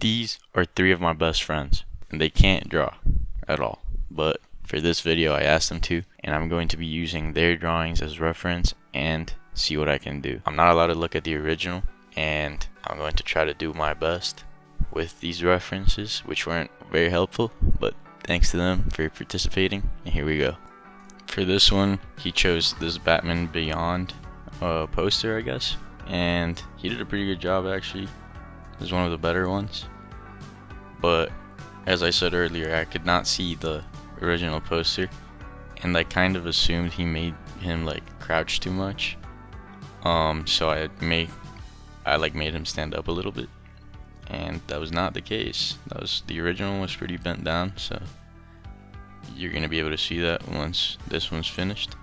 These are three of my best friends, and they can't draw at all. But for this video, I asked them to, and I'm going to be using their drawings as reference and see what I can do. I'm not allowed to look at the original, and I'm going to try to do my best with these references, which weren't very helpful, but thanks to them for participating, and here we go. For this one, he chose this Batman Beyond poster, I guess, and he did a pretty good job actually. This is one of the better ones, but as I said earlier, I could not see the original poster, and I kind of assumed he made him like crouch too much. So I made him stand up a little bit, and that was not the case. The original one was pretty bent down, so you're gonna be able to see that once this one's finished.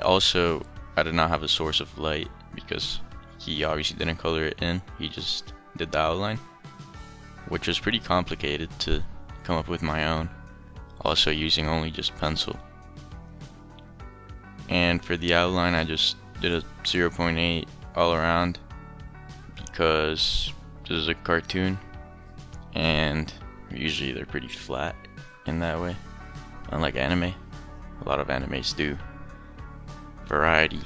Also, I did not have a source of light because he obviously didn't color it in. He just did the outline, which was pretty complicated to come up with my own, also using only just pencil. And for the outline, I just did a 0.8 all around because this is a cartoon, and usually they're pretty flat in that way, unlike anime. A lot of animes do variety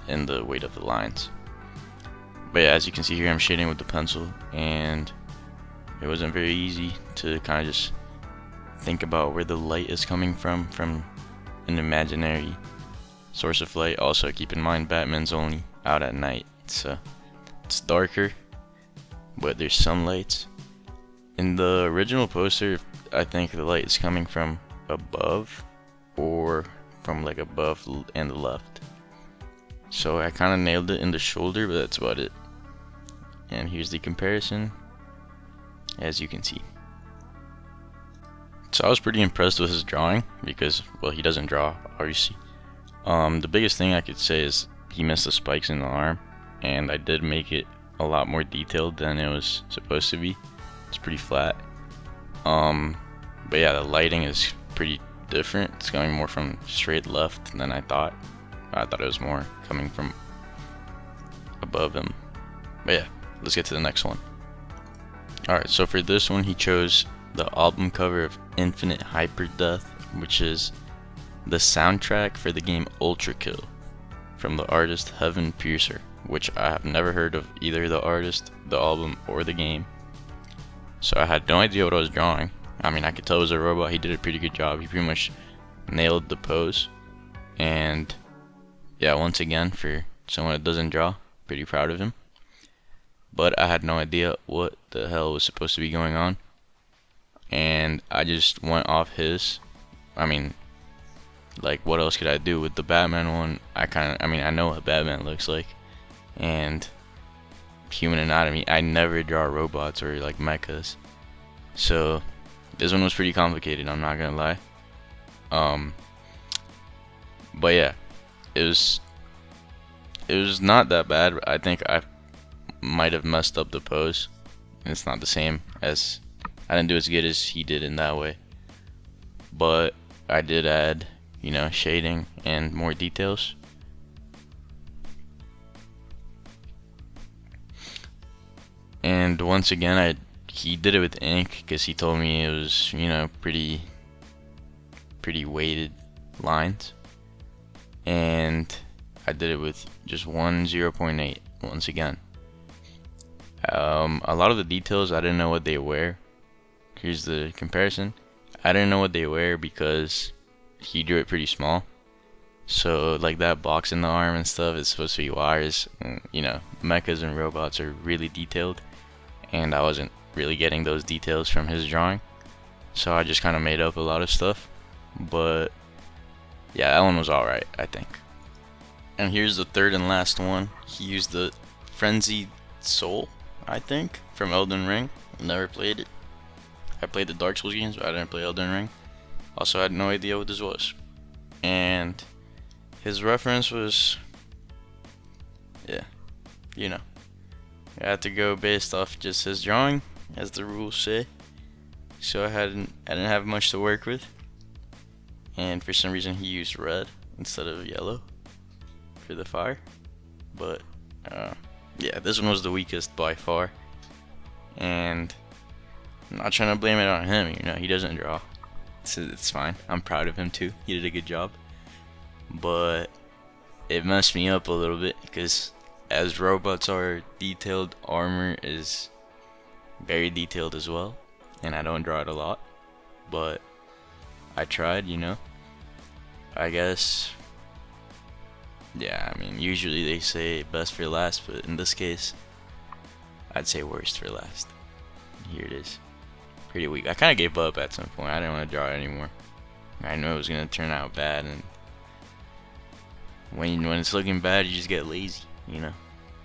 in the weight of the lines. But yeah, as you can see here, I'm shading with the pencil, and it wasn't very easy to kind of just think about where the light is coming from an imaginary source of light. Also, keep in mind, Batman's only out at night, so it's darker, but there's some lights. In the original poster, I think the light is coming from above or from like above and the left. So I kind of nailed it in the shoulder, but that's about it. And here's the comparison, as you can see. So I was pretty impressed with his drawing because, well, he doesn't draw, obviously. The biggest thing I could say is he missed the spikes in the arm, and I did make it a lot more detailed than it was supposed to be. It's pretty flat. But yeah, the lighting is pretty different. It's going more from straight left than I thought. I thought it was more coming from above him. But yeah, let's get to the next one. Alright, so for this one, he chose the album cover of Infinite Hyperdeath, which is the soundtrack for the game Ultra Kill, from the artist Heaven Piercer, which I have never heard of either the artist, the album, or the game. So I had no idea what I was drawing. I mean, I could tell it was a robot. He did a pretty good job. He pretty much nailed the pose. And yeah, once again, for someone that doesn't draw, pretty proud of him. But I had no idea what the hell was supposed to be going on, and I just went off his. I mean, like, what else could I do with the Batman one? I know what Batman looks like, and human anatomy. I never draw robots or like mechas, so this one was pretty complicated, I'm not gonna lie. But yeah, it was not that bad. I think I might have messed up the pose. It's not the same as, I didn't do as good as he did in that way, but I did add, shading and more details. And once again, he did it with ink because he told me it was, pretty weighted lines, and I did it with just one 0.8 once again. A lot of the details, I didn't know what they were. Here's the comparison. I didn't know what they were because he drew it pretty small. So like that box in the arm and stuff is supposed to be wires. And, mechas and robots are really detailed, and I wasn't really getting those details from his drawing. So I just kind of made up a lot of stuff. But yeah, that one was alright, I think. And here's the third and last one. He used the Frenzied Soul, I think, from Elden Ring. Never played it. I played the Dark Souls games, but I didn't play Elden Ring. Also, I had no idea what this was. And his reference was, yeah, I had to go based off just his drawing, as the rules say. So I didn't have much to work with. And for some reason, he used red instead of yellow for the fire. But yeah, this one was the weakest by far. and I'm not trying to blame it on him. You know, he doesn't draw. It's fine. I'm proud of him too. He did a good job. But it messed me up a little bit because as robots are detailed, armor is very detailed as well. And I don't draw it a lot. But I tried, you know. I guess. Yeah, I mean, usually they say best for last, but in this case, I'd say worst for last. Here it is. Pretty weak. I kind of gave up at some point. I didn't want to draw it anymore. I knew it was going to turn out bad, and when it's looking bad, you just get lazy, you know.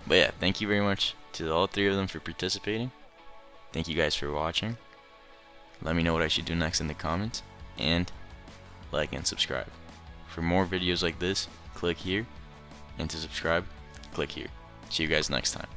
But yeah, thank you very much to all three of them for participating. Thank you guys for watching. Let me know what I should do next in the comments, and like and subscribe. For more videos like this, click here, and to subscribe, click here. See you guys next time.